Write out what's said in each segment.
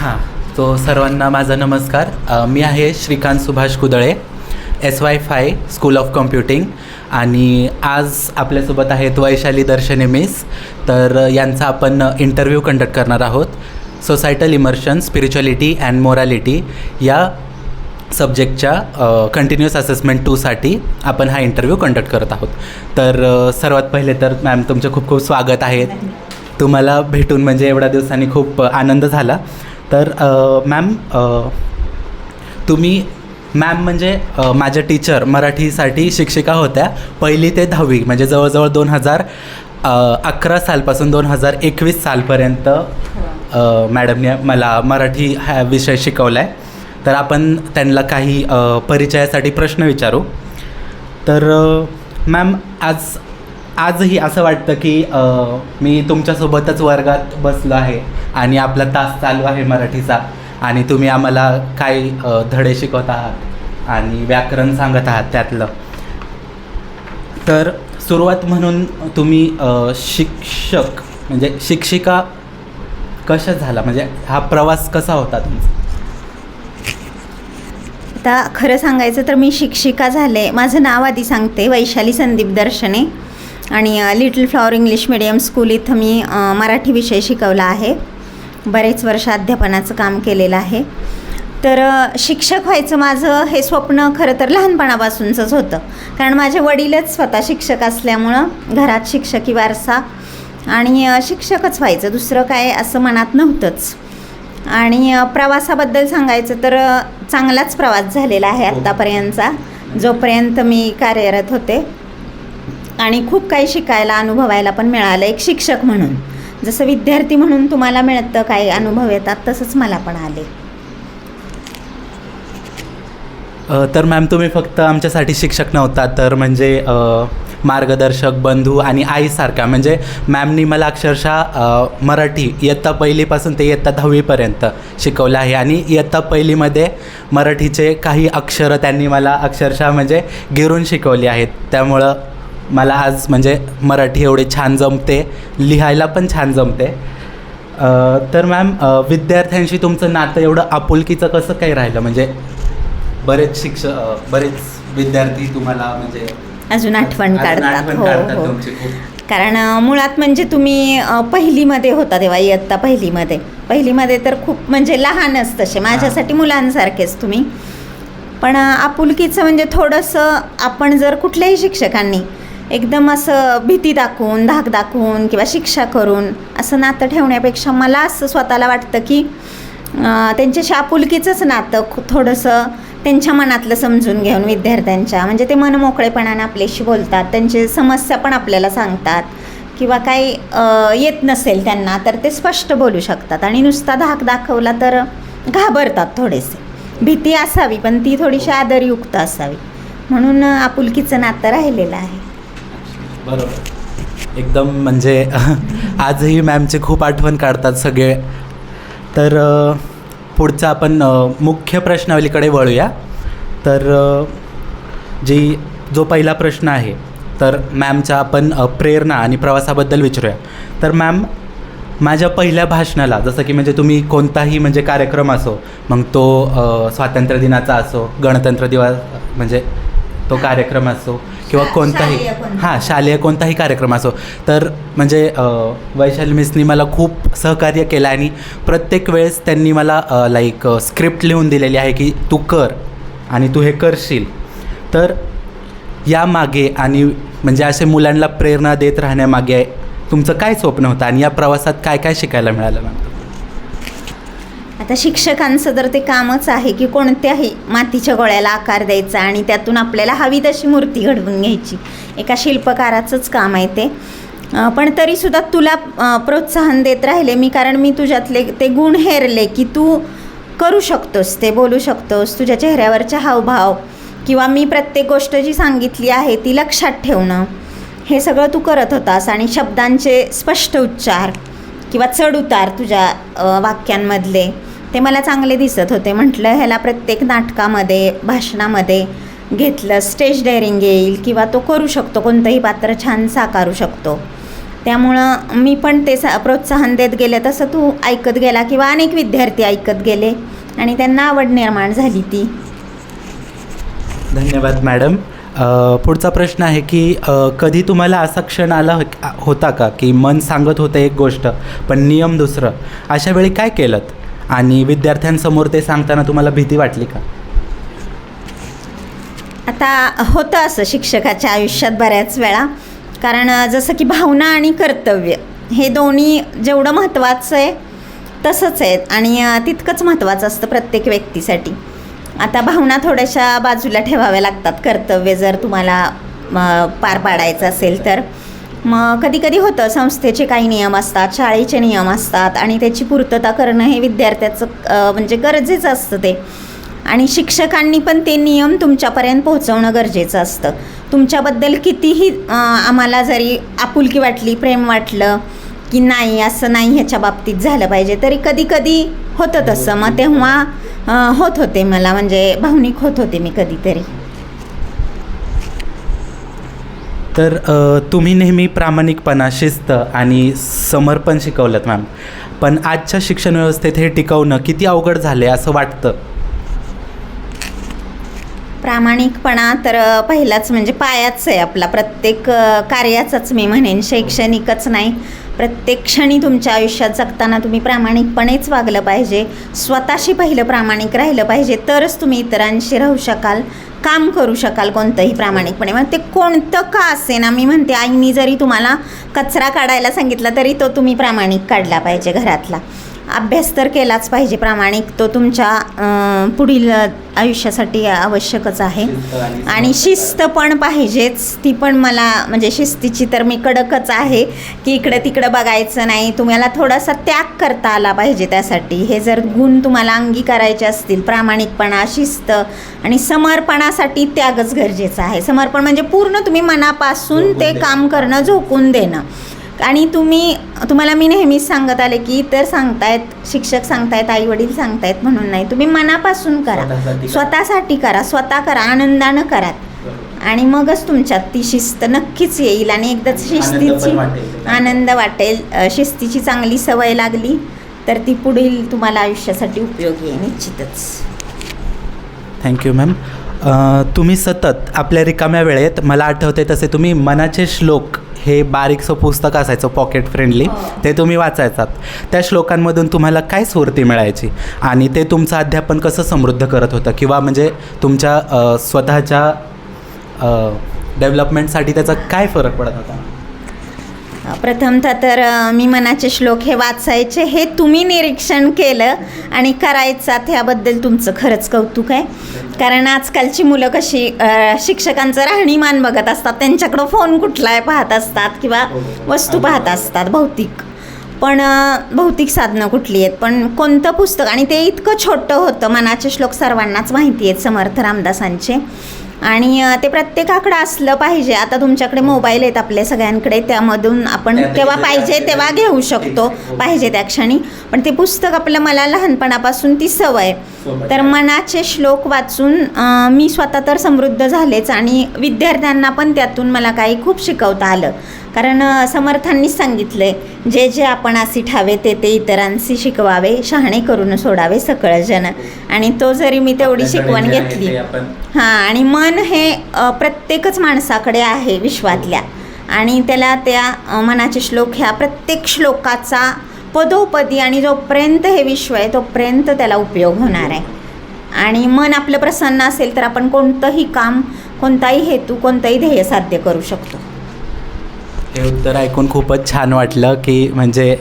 हां, तो सर्वांना माझा नमस्कार. मी आहे Shrikant Subhash Kudale, SY5 school of computing. आणि आज आपल्यासोबत आहेत वैशाली दर्शने मिस. तर यांचा आपण इंटरव्ह्यू कंडक्ट करणार आहोत. Societal immersion, spirituality and morality या सब्जेक्टच्या कंटिन्युअस असेसमेंट 2साठी आपण हा इंटरव्ह्यू कंडक्ट करत आहोत. तर सर्वात पहिले तर मॅम तुमचे खूप खूप स्वागत आहे. तुम्हाला भेटून म्हणजे एवढ्या दिवसांनी खूप आनंद झाला. तर मॅम, तुम्ही मॅम म्हणजे माझ्या टीचर मराठीसाठी शिक्षिका होत्या 1ली ते 10वी, म्हणजे जवळजवळ 2011 सालपासून 2021 सालपर्यंत मॅडमने मला मराठी हा विषय शिकवला आहे. तर आपण त्यांना काही परिचयासाठी प्रश्न विचारू. तर मॅम, आजही असं वाटतं की मी तुमच्यासोबतच वर्गात बसलो आहे आणि आपला तास चालू आहे मराठीचा, आणि तुम्ही आम्हाला काही धडे शिकवत आहात आणि व्याकरण सांगत आहात त्यातलं. तर सुरुवात म्हणून तुम्ही शिक्षक म्हणजे शिक्षिका कशा झाला, म्हणजे हा प्रवास कसा होता तुमचा? आता खरं सांगायचं तर मी शिक्षिका झाले. माझं नाव आधी सांगते, वैशाली संदीप दर्शने, आणि little flower English medium school इथं मी मराठी विषय शिकवला आहे. बरेच वर्ष अध्यापनाचं काम केलेलं आहे. तर शिक्षक व्हायचं माझं हे स्वप्न खरं तर लहानपणापासूनचंच होतं, कारण माझे वडीलच स्वतः शिक्षक असल्यामुळं घरात शिक्षकी वारसा आणि शिक्षकच व्हायचं, दुसरं काय असं मनात नव्हतंच. आणि प्रवासाबद्दल सांगायचं तर चांगलाच प्रवास झालेला आहे आत्तापर्यंतचा, जोपर्यंत मी कार्यरत होते. आणि खूप काही शिकायला अनुभवायला पण मिळालं. एक शिक्षक म्हणून जसं विद्यार्थी म्हणून तुम्हाला मिळतं, काही अनुभव येतात, तसंच मला पण आले. तर मॅम, तुम्ही फक्त आमच्यासाठी शिक्षक नव्हता, तर म्हणजे मार्गदर्शक, बंधू आणि आईसारखा. म्हणजे मॅमनी मला अक्षरशः मराठी इयत्ता 1लीपासून ते इयत्ता 10वीपर्यंत शिकवलं आहे. आणि इयत्ता 1लीमध्ये मराठीचे काही अक्षरं त्यांनी मला अक्षरशः म्हणजे गिरून शिकवली आहेत. त्यामुळं मला आज म्हणजे मराठी एवढे छान जमते, लिहायला पण छान जमते. तर मॅम, विद्यार्थ्यांशी तुमचं नातं एवढं आपुलकीचं कसं काही राहिलं? म्हणजे बरेच विद्यार्थी तुम्हाला म्हणजे अजून आठवण काढतात. हो. तुमची खूप. कारण मुळात म्हणजे तुम्ही 1लीमध्ये होता तेव्हा, इयत्ता 1लीमध्ये तर खूप म्हणजे लहानच तसे माझ्यासाठी मुलांसारखेच तुम्ही. पण आपुलकीचं म्हणजे थोडंसं आपण जर कुठल्याही शिक्षकांनी एकदम असं भीती दाखवून, धाक दाखवून किंवा शिक्षा करून असं नातं ठेवण्यापेक्षा मला असं स्वतःला वाटतं की त्यांच्याशी आपुलकीचंच नातं थोडंसं त्यांच्या मनातलं समजून घेऊन विद्यार्थ्यांच्या, म्हणजे ते मनमोकळेपणाने आपल्याशी बोलतात, त्यांची समस्या पण आपल्याला सांगतात, किंवा काही येत नसेल त्यांना तर ते स्पष्ट बोलू शकतात. आणि नुसता धाक दाखवला तर घाबरतात थोडेसे. भीती असावी पण ती थोडीशी आदरयुक्त असावी, म्हणून आपुलकीचं नातं राहिलेलं आहे. बरोबर, एकदम. म्हणजे आजही मॅमची खूप आठवण काढतात सगळे. तर पुढचा आपण मुख्य प्रश्नावलीकडे वळूया. तर जो पहिला प्रश्न आहे, तर मॅमच्या आपण प्रेरणा आणि प्रवासाबद्दल विचारूया. तर मॅम, माझ्या पहिल्या भाषणाला, जसं की म्हणजे तुम्ही कोणताही म्हणजे कार्यक्रम असो, मग तो स्वातंत्र्य दिनाचा असो, गणतंत्र दिवस म्हणजे तो कार्यक्रम असो, किंवा कोणताही शालेय कोणताही कार्यक्रम असो, तर म्हणजे वैशाली मिसनी मला खूप सहकार्य केलं. आणि प्रत्येक वेळेस त्यांनी मला स्क्रिप्ट लिहून दिलेली आहे की तू कर आणि तू हे करशील. तर यामागे आणि म्हणजे असे मुलांना प्रेरणा देत राहण्यामागे तुमचं काय स्वप्न होतं, आणि या प्रवासात काय काय शिकायला मिळालं मॅम? आता शिक्षकांचं तर ते कामच आहे की कोणत्याही मातीच्या गोळ्याला आकार द्यायचा आणि त्यातून आपल्याला हवी तशी मूर्ती घडवून घ्यायची. एका शिल्पकाराचंच काम आहे ते. पण तरीसुद्धा तुला प्रोत्साहन देत राहिले मी, कारण मी तुझ्यातले ते गुण हेरले की तू करू शकतोस, ते बोलू शकतोस. तुझ्या चेहऱ्यावरचे हावभाव किंवा मी प्रत्येक गोष्ट जी सांगितली आहे ती लक्षात ठेवणं, हे सगळं तू करत होतास. आणि शब्दांचे स्पष्ट उच्चार किंवा चढउतार तुझ्या वाक्यांमधले ते मला चांगले दिसत होते. म्हटलं ह्याला प्रत्येक नाटकामध्ये, भाषणामध्ये घेतलं, स्टेज डेअरिंग येईल किंवा तो करू शकतो, कोणतंही पात्र छान साकारू शकतो. त्यामुळं मी पण ते प्रोत्साहन देत गेले, तसं तू ऐकत गेला किंवा अनेक विद्यार्थी ऐकत गेले आणि त्यांना आवड निर्माण झाली ती. धन्यवाद मॅडम. पुढचा प्रश्न आहे की कधी तुम्हाला असा क्षण आला होता का की मन सांगत होतं एक गोष्ट पण नियम दुसरं, अशा वेळी काय केलं आणि विद्यार्थ्यांसमोर ते सांगताना तुम्हाला भीती वाटली का? आता होतं असं शिक्षकाच्या आयुष्यात बऱ्याच वेळा, कारण जसं की भावना आणि कर्तव्य हे दोन्ही जेवढं महत्त्वाचं आहे तसंच आहे आणि तितकंच महत्त्वाचं असतं प्रत्येक व्यक्तीसाठी. आता भावना थोड्याशा बाजूला ठेवाव्या लागतात, कर्तव्य जर तुम्हाला पार पाडायचं असेल तर. मग कधी कधी होतं, संस्थेचे काही नियम असतात, शाळेचे नियम असतात आणि त्याची पूर्तता करणं हे विद्यार्थ्याचं म्हणजे गरजेचं असतं ते. आणि शिक्षकांनी पण ते नियम तुमच्यापर्यंत पोहोचवणं गरजेचं असतं. तुमच्याबद्दल कितीही आम्हाला जरी आपुलकी वाटली, प्रेम वाटलं की नाही असं नाही ह्याच्या बाबतीत झालं पाहिजे, तरी कधी कधी होतं तसं. मग तेव्हा होत होते मला, म्हणजे भावनिक होत होते मी कधीतरी. तर तुम्ही नेहमी प्रामाणिकपणा, शिस्त आणि समर्पण शिकवलं मॅम, पण आजच्या शिक्षण व्यवस्थेत हे टिकवणं किती अवघड झाले असं वाटतं? प्रामाणिकपणा तर पहिलाच म्हणजे पायाच आहे आपला प्रत्येक कार्याचाच, मी म्हणेन शैक्षणिकच नाही, प्रत्येक क्षणी तुमच्या आयुष्यात जगताना तुम्ही प्रामाणिकपणेच वागलं पाहिजे. स्वतःशी पहिलं प्रामाणिक राहिलं पाहिजे, तरच तुम्ही इतरांशी राहू शकाल, काम करू शकाल कोणतंही प्रामाणिकपणे. मग ते कोणतं का असे ना, मी म्हणते आईनी जरी तुम्हाला कचरा काढायला सांगितला तरी तो तुम्ही प्रामाणिक काढला पाहिजे घरातला. अभ्यास तर केलाच पाहिजे प्रामाणिक, तो तुमच्या पुढील आयुष्यासाठी आवश्यकच आहे. आणि शिस्त पण पाहिजेच, ती पण मला म्हणजे शिस्तीची तर मी कडकच आहे की इकडं तिकडं बघायचं नाही. तुम्हाला थोडासा त्याग करता आला पाहिजे त्यासाठी. हे जर गुण तुम्हाला अंगीकारायचे असतील, प्रामाणिकपणा, शिस्त आणि समर्पणासाठी त्यागच गरजेचा आहे. समर्पण म्हणजे पूर्ण तुम्ही मनापासून ते काम करणं, झोकून देणं. आणि तुम्हाला मी नेहमीच सांगत आले की इतर सांगतायत, शिक्षक सांगतायत, आई वडील सांगतायत म्हणून नाही, तुम्ही मनापासून करा, स्वतःसाठी करा, स्वतः करा, आनंदानं करा आणि मगच तुमच्यात ती शिस्त नक्कीच येईल. आणि एकदाच शिस्तीची आनंद वाटेल, शिस्तीची चांगली सवय लागली तर ती पुढील तुम्हाला आयुष्यासाठी उपयोगी आहे निश्चितच. Thank you ma'am. तुम्ही सतत आपल्या रिकाम्या वेळेत, मला आठवते तसे तुम्ही मनाचे श्लोक हे बारीकसं पुस्तक असायचं पॉकेट फ्रेंडली, ते तुम्ही वाचायचात. त्या श्लोकांमधून तुम्हाला काय स्फूर्ती मिळायची आणि ते तुमचं अध्यापन कसं समृद्ध करत होतं किंवा म्हणजे तुमच्या स्वतःच्या डेव्हलपमेंटसाठी त्याचा काय फरक पडत होता? प्रथमतः तर मी मनाचे श्लोक हे वाचायचे, हे तुम्ही निरीक्षण केलं आणि करायचा त्याबद्दल तुमचं खरंच कौतुक आहे. कारण आजकालची मुलं कशी शिक्षकांचं राहणीमान बघत असतात, त्यांच्याकडं फोन कुठला आहे पाहत असतात किंवा वस्तू पाहत असतात, भौतिक साधनं कुठली आहेत, पण कोणतं पुस्तक, आणि ते इतकं छोटं होतं. मनाचे श्लोक सर्वांनाच माहिती आहेत समर्थ रामदासांचे, आणि ते प्रत्येकाकडे असलं पाहिजे. आता तुमच्याकडे मोबाईल आहेत आपल्या सगळ्यांकडे, त्यामधून आपण केव्हा पाहिजे तेव्हा घेऊ शकतो, पाहिजे त्या क्षणी. पण ते पुस्तक आपलं, मला लहानपणापासून ती सवय. तर मनाचे श्लोक वाचून मी स्वतः तर समृद्ध झालेच आणि विद्यार्थ्यांना पण त्यातून मला काही खूप शिकवता आलं. कारण समर्थांनीच सांगितलंय, जे जे आपण असी ठावे ते ते इतरांशी शिकवावे, शहाणे करून सोडावे सकळ जन. आणि तो जरी मी तेवढी शिकवण घेतली, आणि मन हे प्रत्येकच माणसाकडे आहे विश्वातल्या, आणि त्याला त्या मनाचे श्लोक ह्या प्रत्येक श्लोकाचा पदोपदी, आणि जोपर्यंत हे विश्व आहे तोपर्यंत त्याला उपयोग होणार आहे. आणि मन आपलं प्रसन्न असेल तर आपण कोणतंही काम, कोणताही हेतू, कोणतंही ध्येय साध्य करू शकतो. हे उत्तर ऐकून खूपच छान वाटलं की म्हणजे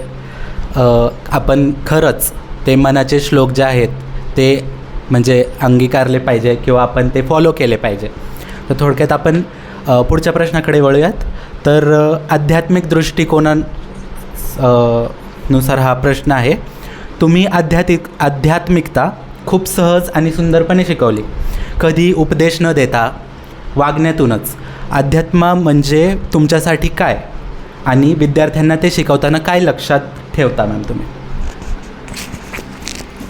आपण खरंच ते मनाचे श्लोक जे आहेत ते म्हणजे अंगीकारले पाहिजे किंवा आपण ते फॉलो केले पाहिजे. तर थोडक्यात आपण पुढच्या प्रश्नाकडे वळूयात. तर आध्यात्मिक दृष्टिकोनानुसार हा प्रश्न आहे. तुम्ही आध्यात्मिकता खूप सहज आणि सुंदरपणे शिकवली, कधी उपदेश न देता वागण्यातूनच. अध्यात्म म्हणजे तुमच्यासाठी काय आणि विद्यार्थ्यांना ते शिकवताना काय लक्षात ठेवता मॅम तुम्ही?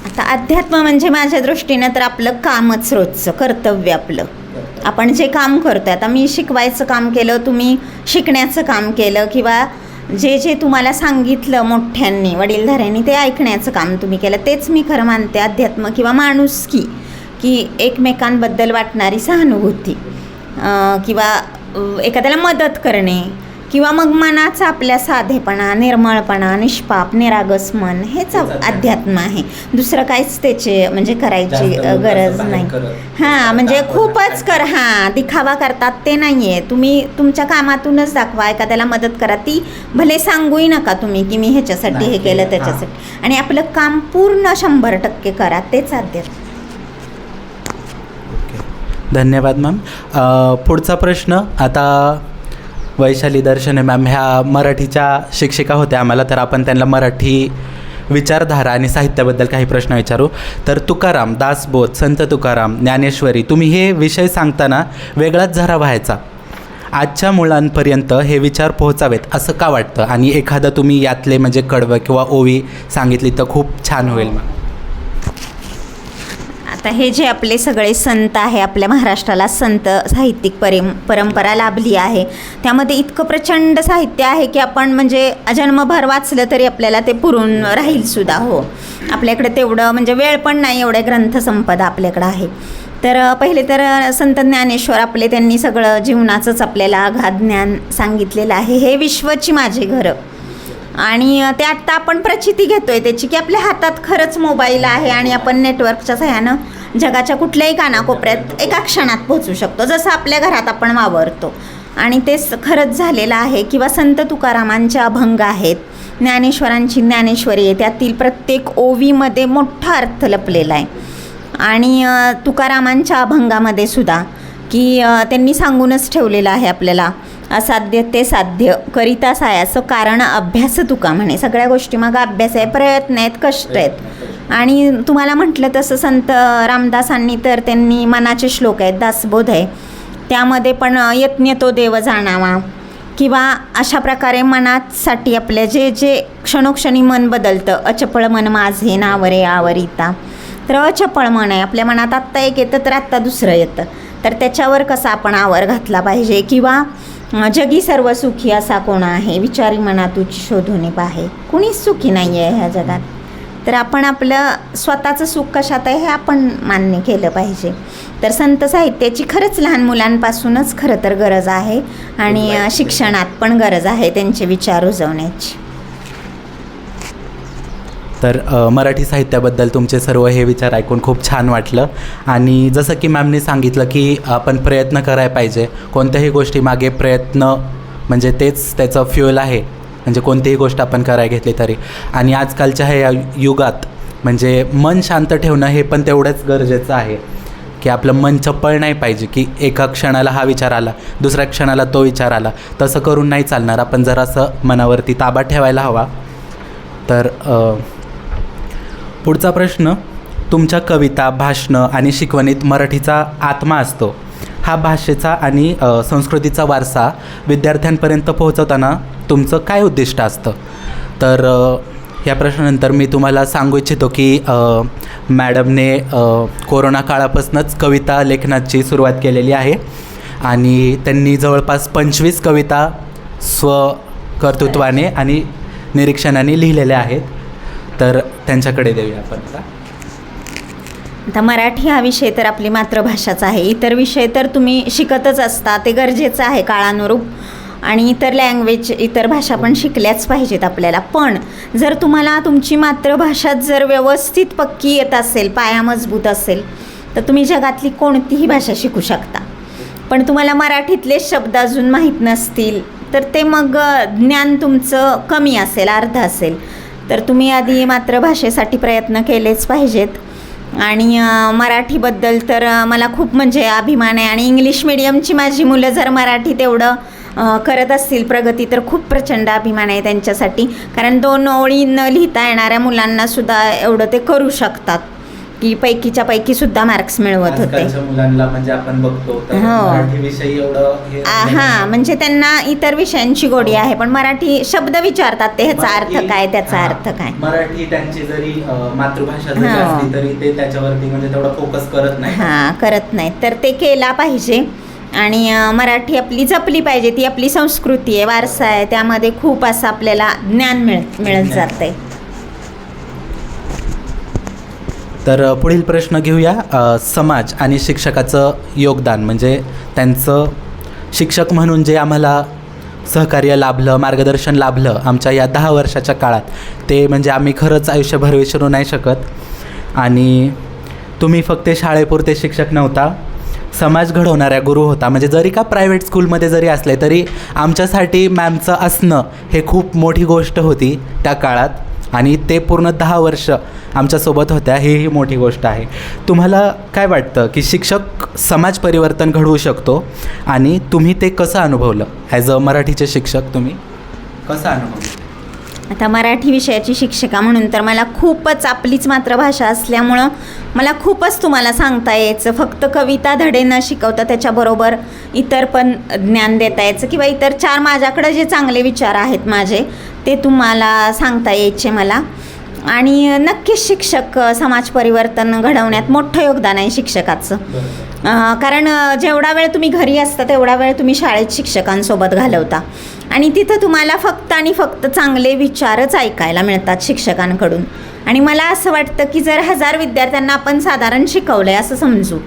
आता अध्यात्म म्हणजे माझ्या दृष्टीनं तर आपलं कामच, रोजचं कर्तव्य आपलं. आपण जे काम करतो, आता मी शिकवायचं काम केलं, तुम्ही शिकण्याचं काम केलं, किंवा जे जे तुम्हाला सांगितलं मोठ्यांनी वडीलधाऱ्यांनी ते ऐकण्याचं काम तुम्ही केलं. तेच मी खरं मानते अध्यात्म किंवा माणुसकी, की एकमेकांबद्दल वाटणारी सहानुभूती किंवा एखाद्याला मदत करणे किंवा मग मनाचा आपल्या साधेपणा, निर्मळपणा, निष्पाप, निरागस मन हेच अध्यात्म आहे. दुसरं काहीच त्याचे म्हणजे करायची गरज नाही. हां, म्हणजे खूपच दिखावा करतात ते नाही आहे. तुम्ही तुमच्या कामातूनच दाखवा, एखाद्याला मदत करा. ती भले सांगूही नका तुम्ही की मी ह्याच्यासाठी हे केलं त्याच्यासाठी, आणि आपलं काम पूर्ण 100% करा, तेच अध्यात्म. धन्यवाद मॅम. पुढचा प्रश्न आता वैशाली दर्शने मॅम ह्या मराठीच्या शिक्षिका होत्या आम्हाला, तर आपण त्यांना मराठी विचारधारा आणि साहित्याबद्दल काही प्रश्न विचारू. तर तुकाराम, दासबोध, संत तुकाराम, ज्ञानेश्वरी, तुम्ही हे विषय सांगताना वेगळाच झरा व्हायचा. आजच्या मुलांपर्यंत हे विचार पोहोचावेत असं का वाटतं? आणि एखादं तुम्ही यातले म्हणजे कडवं किंवा ओवी सांगितली तर खूप छान होईल मॅम. आता हे जे आपले सगळे संत आहे, आपल्या महाराष्ट्राला संत साहित्यिक परंपरा लाभली आहे, त्यामध्ये इतकं प्रचंड साहित्य आहे की आपण म्हणजे जन्मभर वाचलं तरी आपल्याला ते पुरून राहील सुद्धा. हो, आपल्याकडे तेवढं म्हणजे वेळ पण नाही, एवढे ग्रंथसंपदा आपल्याकडं आहे. तर पहिले तर संत ज्ञानेश्वर आपले, त्यांनी सगळं जीवनाचंच आपल्याला अगाध ज्ञान सांगितलेलं आहे. हे विश्वची माझी घरं, आणि ते आत्ता आपण प्रचिती घेतोय त्याची की आपल्या हातात खरंच मोबाईल आहे आणि आपण नेटवर्कच्या सहाय्यानं जगाच्या कुठल्याही कानाकोपऱ्यात एका क्षणात पोहोचू शकतो, जसं आपल्या घरात आपण वावरतो. आणि ते खरंच झालेलं आहे. किंवा संत तुकारामांचे अभंग आहेत, ज्ञानेश्वरांची ज्ञानेश्वरी आहे, त्यातील प्रत्येक ओवीमध्ये मोठा अर्थ लपलेला आहे. आणि तुकारामांच्या अभंगामध्ये सुद्धा की त्यांनी सांगूनच ठेवलेलं आहे आपल्याला, असाध्य ते साध्य करिता सायाचं कारण अभ्यास तुका म्हणे. सगळ्या गोष्टी मग अभ्यास आहे, प्रयत्न आहेत, कष्ट आहेत. आणि तुम्हाला म्हटलं तसं संत रामदासांनी तर त्यांनी मनाचे श्लोक आहेत, दासबोध आहे, त्यामध्ये पण यत्न तो देव जाणावा, किंवा अशा प्रकारे मनासाठी आपल्या जे जे क्षणोक्षणी मन बदलतं, अचपळ मन माझे नावरे आवरिता. तर अचपळ मन आहे, आपल्या मनात आत्ता एक येतं तर आत्ता दुसरं येतं, तर त्याच्यावर कसा आपण आवर घातला पाहिजे. किंवा जगी सर्व सुखी असा कोण आहे, विचारी मना तुझी शोधून पाहे. कुणीच सुखी नाही आहे ह्या जगात, तर आपण आपलं स्वतःचं सुख कशात आहे हे आपण मान्य केलं पाहिजे. तर संत साहित्याची खरंच लहान मुलांपासूनच खरं तर गरज आहे, आणि शिक्षणात पण गरज आहे त्यांचे विचार रुजवण्याची. तर मराठी साहित्याबद्दल तुमचे सर्व हे विचार ऐकून खूप छान वाटलं. आणि जसं की मॅमने सांगितलं की आपण प्रयत्न करायला पाहिजे, कोणत्याही गोष्टीमागे प्रयत्न म्हणजे तेच त्याचं फ्युएल आहे, म्हणजे कोणतीही गोष्ट आपण करायला घेतली तरी. आणि आजकालच्या ह्या युगात म्हणजे मन शांत ठेवणं हे पण तेवढंच गरजेचं आहे, की आपलं मन चपळ नाही पाहिजे की एका क्षणाला हा विचार आला, दुसऱ्या क्षणाला तो विचार आला, तसं करून नाही चालणार. आपण जरासं मनावरती ताबा ठेवायला हवा. तर पुढचा प्रश्न, तुमच्या कविता, भाषणं आणि शिकवणीत मराठीचा आत्मा असतो. हा भाषेचा आणि संस्कृतीचा वारसा विद्यार्थ्यांपर्यंत पोहोचवताना तुमचं काय उद्दिष्ट असतं? तर या प्रश्नानंतर मी तुम्हाला सांगू इच्छितो की मॅडमने कोरोना काळापासूनच कविता लेखनाची सुरुवात केलेली आहे, आणि त्यांनी जवळपास 25 कविता स्वकर्तृत्वाने आणि निरीक्षणाने लिहिलेल्या आहेत. तर त्यांच्याकडे देऊया आपण. आता मराठी हा विषय तर आपली मातृभाषाच आहे. इतर विषय तर तुम्ही शिकतच असता, ते गरजेचं आहे काळानुरूप, आणि इतर लँग्वेज, इतर भाषा पण शिकल्याच पाहिजेत आपल्याला. पण जर तुम्हाला तुमची मातृभाषाच जर व्यवस्थित पक्की येत असेल, पाया मजबूत असेल, तर तुम्ही जगातली कोणतीही भाषा शिकू शकता. पण तुम्हाला मराठीतले शब्द अजून माहीत नसतील तर ते मग ज्ञान तुमचं कमी असेल, अर्ध असेल. तर तुम्ही आधी मातृभाषेसाठी प्रयत्न केलेच पाहिजेत. आणि मराठीबद्दल तर मला खूप म्हणजे अभिमान आहे. आणि इंग्लिश मिडियमची माझी मुलं जर मराठीत एवढं करत असतील प्रगती, तर खूप प्रचंड अभिमान आहे त्यांच्यासाठी. कारण 2 ओळी न लिहिता येणाऱ्या मुलांनासुद्धा एवढं ते करू शकतात, की पैकीच्या पैकी सुद्धा मार्क्स मिळवत होते. मुलांना म्हणजे आपण बघतो तर मराठी विषय एवढं हां, म्हणजे त्यांना इतर विषयांची गोडी आहे, पण मराठी शब्द विचारतात ते ह्याचा अर्थ काय, त्याचा अर्थ काय. मराठी त्यांची जरी मातृभाषा जरी असली तरी ते त्याच्यावरती म्हणजे तेवढा फोकस करत नाही. हां, करत नाहीत. तर ते केला पाहिजे. आणि मराठी आपली जपली पाहिजे, ती आपली संस्कृती आहे, वारसा आहे, त्यामध्ये खूप असं आपल्याला ज्ञान मिळत जातं आहे. तर पुढील प्रश्न घेऊया. समाज आणि शिक्षकाचं योगदान, म्हणजे त्यांचं शिक्षक म्हणून जे आम्हाला सहकार्य लाभलं, मार्गदर्शन लाभलं आमच्या या 10 वर्षाच्या काळात, ते म्हणजे आम्ही खरंच आयुष्यभर विसरू नाही शकत. आणि तुम्ही फक्त शाळेपुरते शिक्षक नव्हता, समाज घडवणाऱ्या गुरु होता. म्हणजे जरी का प्रायव्हेट स्कूलमध्ये जरी असले तरी आमच्यासाठी मॅमचं असणं हे खूप मोठी गोष्ट होती त्या काळात, आणि ते पूर्ण 10 वर्ष आमच्यासोबत होत्या, ही मोठी गोष्ट आहे. तुम्हाला काय वाटतं की शिक्षक समाज परिवर्तन घडवू शकतो, आणि तुम्ही ते कसं अनुभवलं? ॲज अ मराठीचे शिक्षक तुम्ही कसं अनुभवलं? आता मराठी विषयाची शिक्षिका म्हणून तर मला खूपच, आपलीच मातृभाषा असल्यामुळं मला खूपच तुम्हाला सांगता यायचं. फक्त कविता धडे न शिकवता त्याच्याबरोबर इतर पण ज्ञान देता यायचं, किंवा इतर 4 माझ्याकडे जे चांगले विचार आहेत माझे, ते तुम्हाला सांगता यायचे मला. आणि नक्कीच शिक्षक समाज परिवर्तन घडवण्यात मोठं योगदान आहे शिक्षकाचं. कारण जेवढा वेळ तुम्ही घरी असता तेवढा वेळ तुम्ही शाळेत शिक्षकांसोबत घालवता, आणि तिथं तुम्हाला फक्त आणि फक्त चांगले विचारच ऐकायला मिळतात शिक्षकांकडून. आणि मला असं वाटतं की जर 1000 विद्यार्थ्यांना आपण साधारण शिकवलं आहे असं समजू,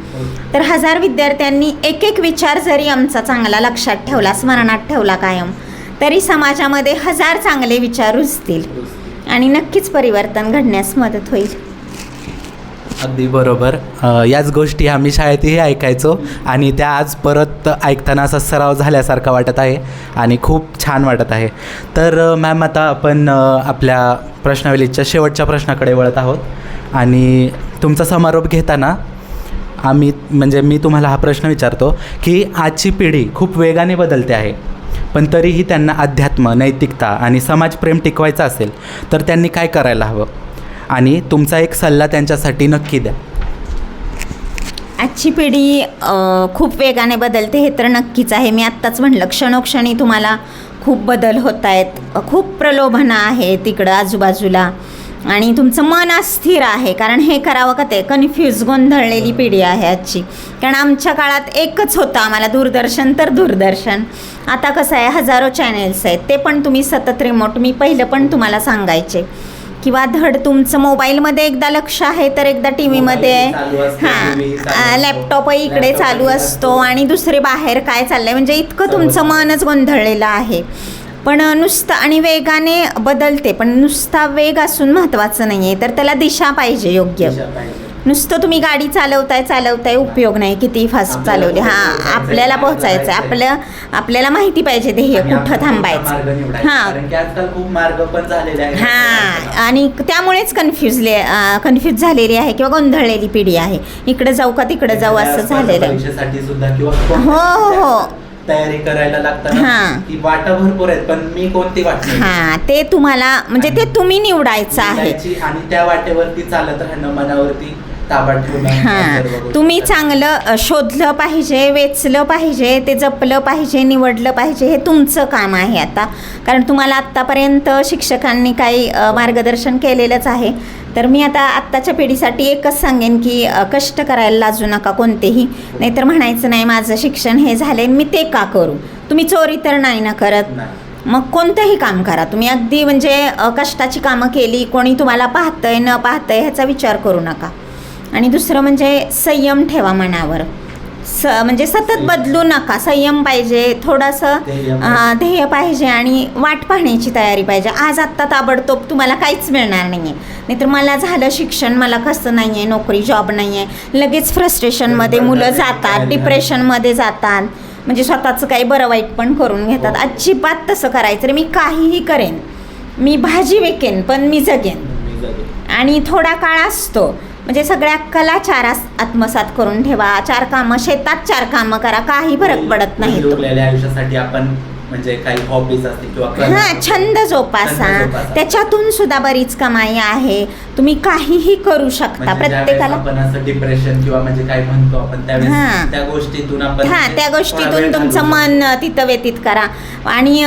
तर 1000 विद्यार्थ्यांनी एक विचार जरी आमचा चांगला लक्षात ठेवला, स्मरणात ठेवला कायम, तरी समाजामध्ये 1000 चांगले विचार रुजतील आणि नक्कीच परिवर्तन घडण्यास मदत होईल. अगदी बरोबर. याच गोष्टी आम्ही शाळेतही ऐकायचो, आणि त्या आज परत ऐकताना असा सराव झाल्यासारखा वाटत आहे आणि खूप छान वाटत आहे. तर मॅम, आता आपण आपल्या प्रश्नावलीच्या शेवटच्या प्रश्नाकडे वळत आहोत, आणि तुमचा समारोप घेताना मी तुम्हाला हा प्रश्न विचारतो की आजची पिढी खूप वेगाने बदलते आहे, पण तरीही त्यांना अध्यात्म, नैतिकता आणि समाजप्रेम टिकवायचं असेल तर त्यांनी काय करायला हवं, आणि तुमचा एक सल्ला त्यांच्यासाठी नक्की द्या. आजची पिढी खूप वेगाने बदलते हे तर नक्कीच आहे. मी आत्ताच म्हटलं, क्षणोक्षणी तुम्हाला खूप बदल होत आहेत, खूप प्रलोभनं आहे तिकडं आजूबाजूला, आणि तुमचं मन अस्थिर आहे. कारण हे करावं का ते, कन्फ्यूज, गोंधळलेली पिढी आहे आजची. कारण आमच्या काळात एकच होतं आम्हाला, दूरदर्शन तर दूरदर्शन. आता कसं आहे, हजारो चॅनेल्स आहेत, ते पण तुम्ही सतत रिमोट, मी पहिलं पण तुम्हाला सांगायचे, किंवा धड तुमचं मोबाईलमध्ये एकदा लक्ष आहे तर एकदा टी व्हीमध्ये, हां, लॅपटॉपही इकडे चालू असतो, आणि दुसरे बाहेर काय चाललं आहे, म्हणजे इतकं तुमचं मनच गोंधळलेलं आहे. पण नुसतं, आणि वेगाने बदलते, पण नुसता वेग असून महत्त्वाचं नाही आहे, तर त्याला दिशा पाहिजे योग्य. नुसतं तुम्ही गाडी चालवताय उपयोग नाही, किती फास्ट चालवली. हां, आपल्याला पोहोचायचं आहे, आपल्याला माहिती पाहिजे ध्येय कुठं थांबायचं. हां, आणि त्यामुळेच कन्फ्यूज झालेली आहे किंवा गोंधळलेली पिढी आहे. इकडे जाऊ का तिकडे जाऊ असं झालेलं आहे. हो, तयारी करायला लागतं. हां, की वाटा भरपूर आहेत, पण मी कोणती वाट? हां, ते तुम्हाला, म्हणजे ते तुम्ही निवडायचं आहे, आणि त्या वाटेवरती चालत राहणं, मनावरती ताबा ठेवणं. हां, तुम्ही चांगलं शोधलं पाहिजे, वेचलं पाहिजे, ते जपलं पाहिजे, निवडलं पाहिजे, हे तुमचं काम आहे आता. कारण तुम्हाला आत्तापर्यंत शिक्षकांनी काही मार्गदर्शन केलेलंच आहे. तर मी आता आत्ताच्या पिढीसाठी एकच सांगेन की कष्ट करायला लाजू नका कोणतेही. नाहीतर म्हणायचं नाही माझं शिक्षण हे झाले मी ते का करू. तुम्ही चोरी तर नाही ना करत, मग कोणतंही काम करा तुम्ही. अगदी म्हणजे कष्टाची कामं केली, कोणी तुम्हाला पाहतंय न पाहतंय ह्याचा विचार करू नका. आणि दुसरं म्हणजे संयम ठेवा मनावर. म्हणजे सतत बदलू नका, संयम पाहिजे, थोडंसं ध्येय पाहिजे, आणि वाट पाहण्याची तयारी पाहिजे. आज आत्ता ताबडतोब तुम्हाला काहीच मिळणार नाही आहे. नाहीतर मला झालं शिक्षण, मला कसं नाही आहे, नोकरी जॉब नाही आहे, लगेच फ्रस्ट्रेशनमध्ये मुलं जातात, डिप्रेशनमध्ये जातात, म्हणजे स्वतःचं काही बरं वाईट पण करून घेतात. अजिबात तसं करायचं रे. मी काहीही करेन, मी भाजी विकेन, पण मी जगेन. आणि थोडा काळ असतो, म्हणजे सगळ्या कला 4 आत्मसात करून ठेवा. 4 कामं शेतात, 4 कामं करा, काही फरक पडत नाही. आयुष्यासाठी आपण म्हणजे काही हॉबीज असतील किंवा हां, छंद जोपासा, त्याच्यातून सुद्धा बरीच कमाई आहे. तुम्ही काहीही करू शकता. प्रत्येकाला आपण असं डिप्रेशन किंवा म्हणजे काय म्हणतो आपण त्यावेळेस हां. त्या गोष्टीतून आपण हां, त्या गोष्टीतून तुमचं मन तिथं व्यतीत करा आणि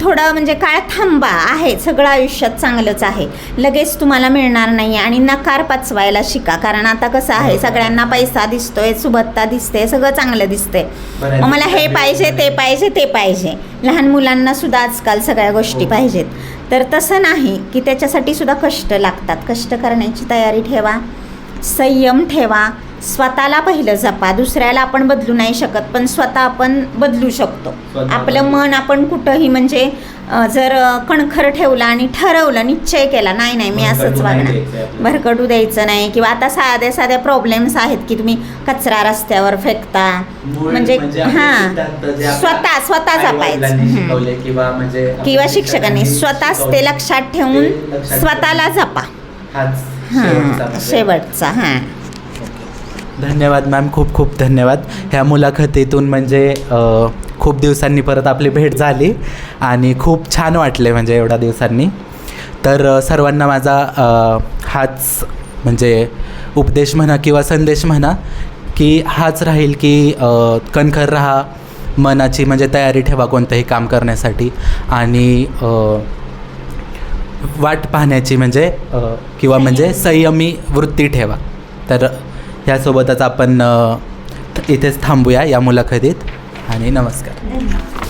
थोडं म्हणजे काळ थांबा. आहे सगळं आयुष्यात चांगलंच आहे, लगेच तुम्हाला मिळणार नाही. आणि नकार पचवायला शिका, कारण आता कसं आहे सगळ्यांना पैसा दिसतोय, सुबत्ता दिसते, सगळं चांगलं दिसतंय. मग मला हे पाहिजे, ते पाहिजे, ते पाहिजे. लहान मुलांना सुद्धा आजकाल सगळ्या गोष्टी पाहिजेत. तर तसं नाही की त्याच्यासाठी सुद्धा कष्ट लागतात. कष्ट करण्याची तयारी ठेवा, संयम ठेवा, स्वतःला पहिलं जपा. दुसऱ्याला आपण बदलू नाही शकत, पण स्वतः आपण बदलू शकतो. आपलं मन आपण कुठंही म्हणजे जर कणखर ठेवलं आणि ठरवलं, निश्चय केला, नाही नाही मी असंच वागणार, भरकटू द्यायचं नाही. किंवा आता साध्या साध्या प्रॉब्लेम्स आहेत की तुम्ही कचरा रस्त्यावर फेकता, म्हणजे हां स्वतः जपायचं किंवा शिक्षकांनी स्वतःच ते लक्षात ठेवून स्वतःला जपा. हां, शेवटचा. हां, धन्यवाद मॅम, खूप खूप धन्यवाद. ह्या मुलाखतीतून म्हणजे खूप दिवसांनी परत आपली भेट झाली आणि खूप छान वाटले म्हणजे एवढ्या दिवसांनी. तर सर्वांना माझा हाच म्हणजे उपदेश म्हणा किंवा संदेश म्हणा की हाच राहील की कणखर राहा, मनाची म्हणजे तयारी ठेवा कोणतंही काम करण्यासाठी आणि वाट पाहण्याची म्हणजे किंवा म्हणजे संयमी वृत्ती ठेवा. तर ह्यासोबतच आपण इथेच थांबूया या मुलाखतीत आणि नमस्कार. धन्यवाद.